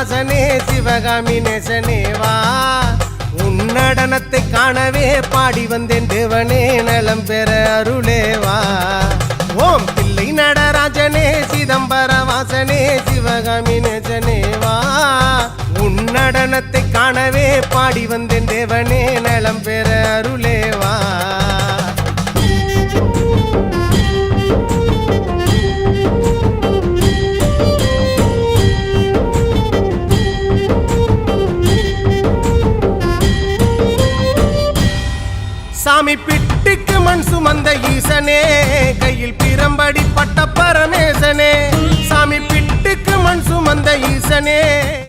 வாசனே சிவகாமி நேசனேவா உன்னடனத்தை காணவே பாடி வந்தேன் தேவனே நலம் பெற அருளேவா ஓம் பிள்ளை நடராஜனே சிதம்பர வாசனே சிவகாமி நேசனேவா உன்னடனத்தை காணவே பாடி வந்தேன் தேவனே நலம் பெற அருளேவா சாமி பிட்டுக்கு மண் சுமந்த ஈசனே கையில் பிரம்படி பட்ட பரமேசனே சாமி பிட்டுக்கு மண் சுமந்த ஈசனே